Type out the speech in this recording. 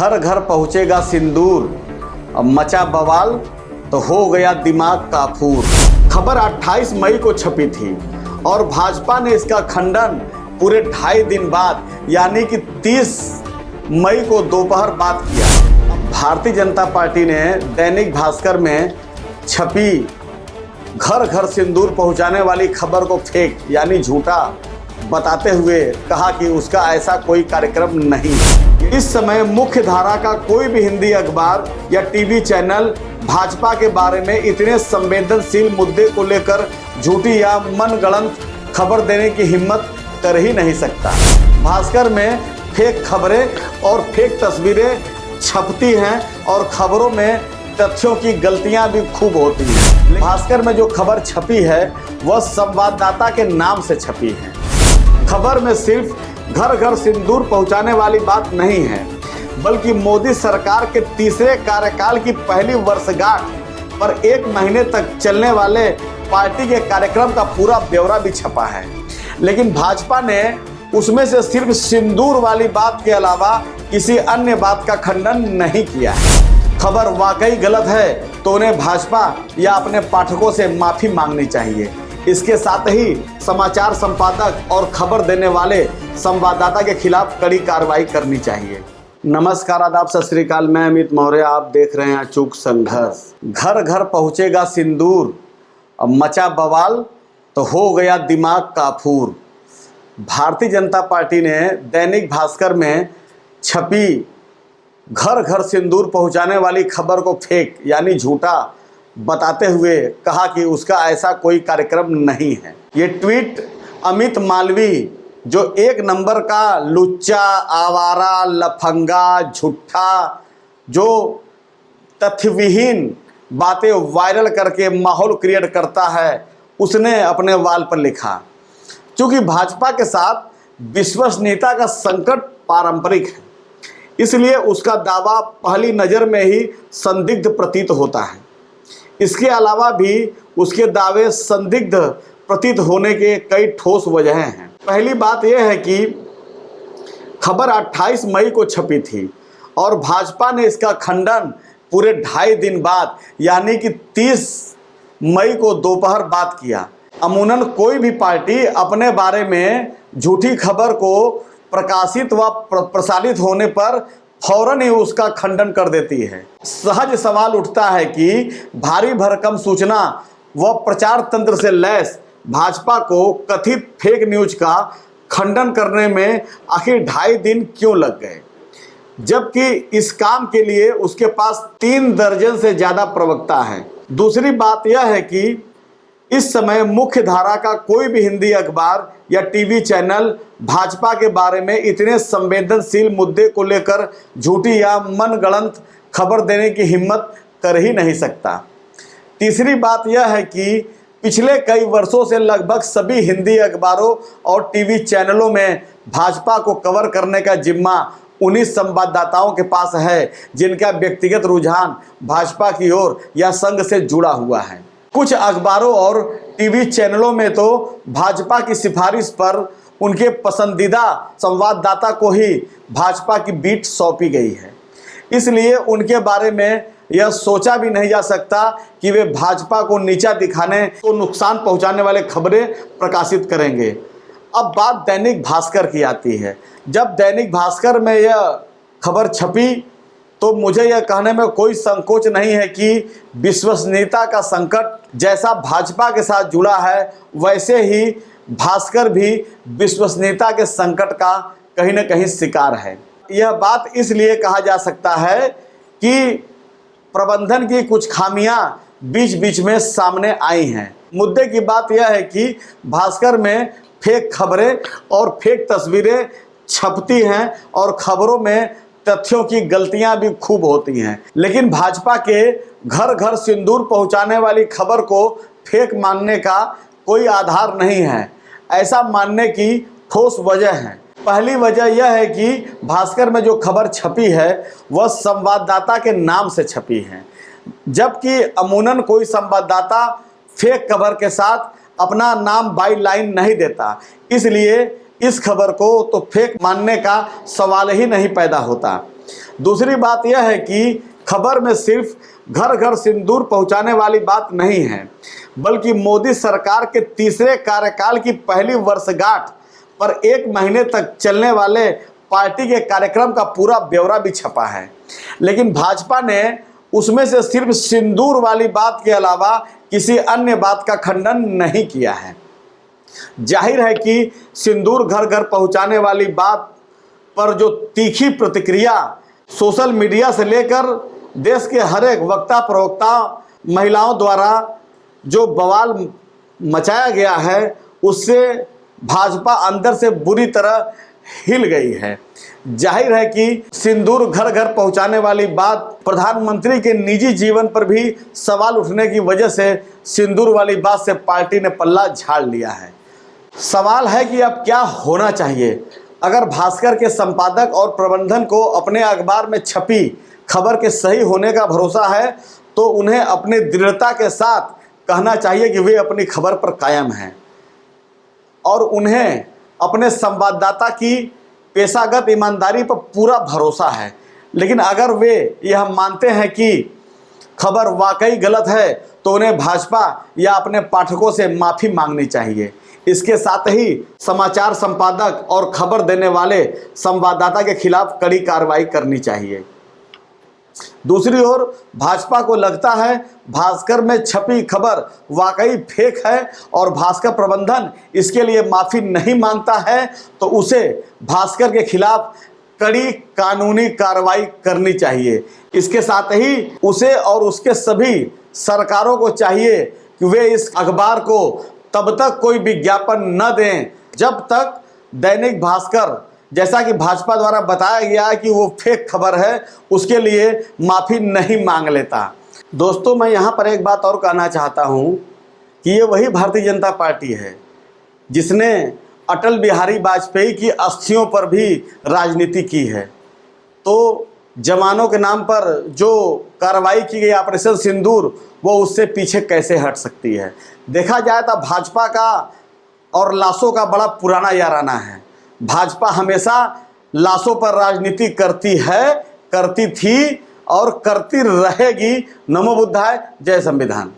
घर घर पहुंचेगा सिंदूर, अब मचा बवाल तो हो गया दिमाग काफूर। खबर 28 मई को छपी थी और भाजपा ने इसका खंडन पूरे 2.5 दिन बाद यानी कि 30 मई को दोपहर बाद किया। भारतीय जनता पार्टी ने दैनिक भास्कर में छपी घर घर सिंदूर पहुंचाने वाली खबर को फेक यानी झूठा बताते हुए कहा कि उसका ऐसा कोई कार्यक्रम नहीं है। इस समय मुख्य धारा का कोई भी हिंदी अखबार या टीवी चैनल भाजपा के बारे में इतने संवेदनशील मुद्दे को लेकर झूठी या मनगढ़ंत खबर देने की हिम्मत कर ही नहीं सकता। भास्कर में फेक खबरें और फेक तस्वीरें छपती हैं और खबरों में तथ्यों की गलतियां भी खूब होती हैं। भास्कर में जो खबर छपी है वह संवाददाता के नाम से छपी है। खबर में सिर्फ घर घर सिंदूर पहुंचाने वाली बात नहीं है, बल्कि मोदी सरकार के तीसरे कार्यकाल की पहली वर्षगांठ पर 1 महीने तक चलने वाले पार्टी के कार्यक्रम का पूरा ब्यौरा भी छपा है। लेकिन भाजपा ने उसमें से सिर्फ सिंदूर वाली बात के अलावा किसी अन्य बात का खंडन नहीं किया है। खबर वाकई गलत है तो उन्हें भाजपा या अपने पाठकों से माफी मांगनी चाहिए। इसके साथ ही समाचार संपादक और खबर देने वाले संवाददाता के खिलाफ कड़ी कार्रवाई करनी चाहिए। नमस्कार, आदाब, सत श्री अकाल। मैं अमित मौर्य, आप देख रहे हैं अचूक संघर्ष। घर घर पहुंचेगा सिंदूर, अब मचा बवाल तो हो गया दिमाग काफूर। भारतीय जनता पार्टी ने दैनिक भास्कर में छपी घर घर सिंदूर पहुंचाने वाली खबर को फेक यानी झूठा बताते हुए कहा कि उसका ऐसा कोई कार्यक्रम नहीं है। ये ट्वीट अमित मालवीय, जो 1 नंबर का लुच्चा, आवारा, लफंगा, झूठा, जो तथ्यविहीन बातें वायरल करके माहौल क्रिएट करता है, उसने अपने वाल पर लिखा। क्योंकि भाजपा के साथ विश्वसनीयता का संकट पारंपरिक है, इसलिए उसका दावा पहली नज़र में ही संदिग्ध प्रतीत होता है। इसके अलावा भी उसके दावे संदिग्ध प्रतीत होने के कई ठोस वजहें हैं। पहली बात यह है कि खबर 28 मई को छपी थी और भाजपा ने इसका खंडन पूरे 2.5 दिन बाद यानी कि 30 मई को दोपहर बाद किया। अमूमन कोई भी पार्टी अपने बारे में झूठी खबर को प्रकाशित व प्रसारित होने पर फौरन ही उसका खंडन कर देती है। सहज सवाल उठता है कि भारी भरकम सूचना व प्रचार तंत्र से लैस भाजपा को कथित फेक न्यूज का खंडन करने में आखिर 2.5 दिन क्यों लग गए, जबकि इस काम के लिए उसके पास 3 दर्जन से ज़्यादा प्रवक्ता हैं। दूसरी बात यह है कि इस समय मुख्य धारा का कोई भी हिंदी अखबार या टीवी चैनल भाजपा के बारे में इतने संवेदनशील मुद्दे को लेकर झूठी या मनगढ़ंत खबर देने की हिम्मत कर ही नहीं सकता। तीसरी बात यह है कि पिछले कई वर्षों से लगभग सभी हिंदी अखबारों और टीवी चैनलों में भाजपा को कवर करने का जिम्मा उन्हीं संवाददाताओं के पास है जिनका व्यक्तिगत रुझान भाजपा की ओर या संघ से जुड़ा हुआ है। कुछ अखबारों और टीवी चैनलों में तो भाजपा की सिफारिश पर उनके पसंदीदा संवाददाता को ही भाजपा की बीट सौंपी गई है। इसलिए उनके बारे में यह सोचा भी नहीं जा सकता कि वे भाजपा को नीचा दिखाने को नुकसान पहुंचाने वाले खबरें प्रकाशित करेंगे। अब बात दैनिक भास्कर की आती है। जब दैनिक भास्कर में यह खबर छपी तो मुझे यह कहने में कोई संकोच नहीं है कि विश्वसनीयता का संकट जैसा भाजपा के साथ जुड़ा है, वैसे ही भास्कर भी विश्वसनीयता के संकट का कहीं न कहीं शिकार है। यह बात इसलिए कहा जा सकता है कि प्रबंधन की कुछ खामियां बीच बीच में सामने आई हैं। मुद्दे की बात यह है कि भास्कर में फेक खबरें और फेक तस्वीरें छपती हैं और खबरों में तथ्यों की गलतियां भी खूब होती हैं। लेकिन भाजपा के घर घर सिंदूर पहुंचाने वाली खबर को फेक मानने का कोई आधार नहीं है। ऐसा मानने की ठोस वजह है। पहली वजह यह है कि भास्कर में जो खबर छपी है वह संवाददाता के नाम से छपी है, जबकि अमूमन कोई संवाददाता फेक खबर के साथ अपना नाम बाई लाइन नहीं देता। इसलिए इस खबर को तो फेक मानने का सवाल ही नहीं पैदा होता। दूसरी बात यह है कि खबर में सिर्फ घर घर सिंदूर पहुंचाने वाली बात नहीं है, बल्कि मोदी सरकार के तीसरे कार्यकाल की पहली वर्षगांठ पर 1 महीने तक चलने वाले पार्टी के कार्यक्रम का पूरा ब्यौरा भी छपा है। लेकिन भाजपा ने उसमें से सिर्फ सिंदूर वाली बात के अलावा किसी अन्य बात का खंडन नहीं किया है। जाहिर है कि सिंदूर घर घर पहुंचाने वाली बात पर जो तीखी प्रतिक्रिया सोशल मीडिया से लेकर देश के हर एक वक्ता प्रवक्ता महिलाओं द्वारा जो बवाल मचाया गया है, उससे भाजपा अंदर से बुरी तरह हिल गई है। जाहिर है कि सिंदूर घर घर पहुंचाने वाली बात प्रधानमंत्री के निजी जीवन पर भी सवाल उठने की वजह से सिंदूर वाली बात से पार्टी ने पल्ला झाड़ लिया है। सवाल है कि अब क्या होना चाहिए। अगर भास्कर के संपादक और प्रबंधन को अपने अखबार में छपी खबर के सही होने का भरोसा है, तो उन्हें अपनी दृढ़ता के साथ कहना चाहिए कि वे अपनी खबर पर कायम हैं और उन्हें अपने संवाददाता की पेशागत ईमानदारी पर पूरा भरोसा है। लेकिन अगर वे यह मानते हैं कि खबर वाकई गलत है, तो उन्हें भाजपा या अपने पाठकों से माफ़ी मांगनी चाहिए। इसके साथ ही समाचार संपादक और खबर देने वाले संवाददाता के खिलाफ कड़ी कार्रवाई करनी चाहिए। दूसरी ओर भाजपा को लगता है भास्कर में छपी खबर वाकई फेक है और भास्कर प्रबंधन इसके लिए माफ़ी नहीं मांगता है, तो उसे भास्कर के खिलाफ कड़ी कानूनी कार्रवाई करनी चाहिए। इसके साथ ही उसे और उसके सभी सरकारों को चाहिए कि वे इस अखबार को तब तक कोई विज्ञापन न दें जब तक दैनिक भास्कर, जैसा कि भाजपा द्वारा बताया गया है कि वो फेक खबर है, उसके लिए माफ़ी नहीं मांग लेता। दोस्तों, मैं यहाँ पर एक बात और कहना चाहता हूँ कि ये वही भारतीय जनता पार्टी है जिसने अटल बिहारी वाजपेयी की अस्थियों पर भी राजनीति की है। तो जवानों के नाम पर जो कार्रवाई की गई ऑपरेशन सिंदूर, वो उससे पीछे कैसे हट सकती है। देखा जाए तो भाजपा का और लाशों का बड़ा पुराना याराना है। भाजपा हमेशा लाशों पर राजनीति करती है, करती थी और करती रहेगी। नमो बुद्धाय, जय संविधान।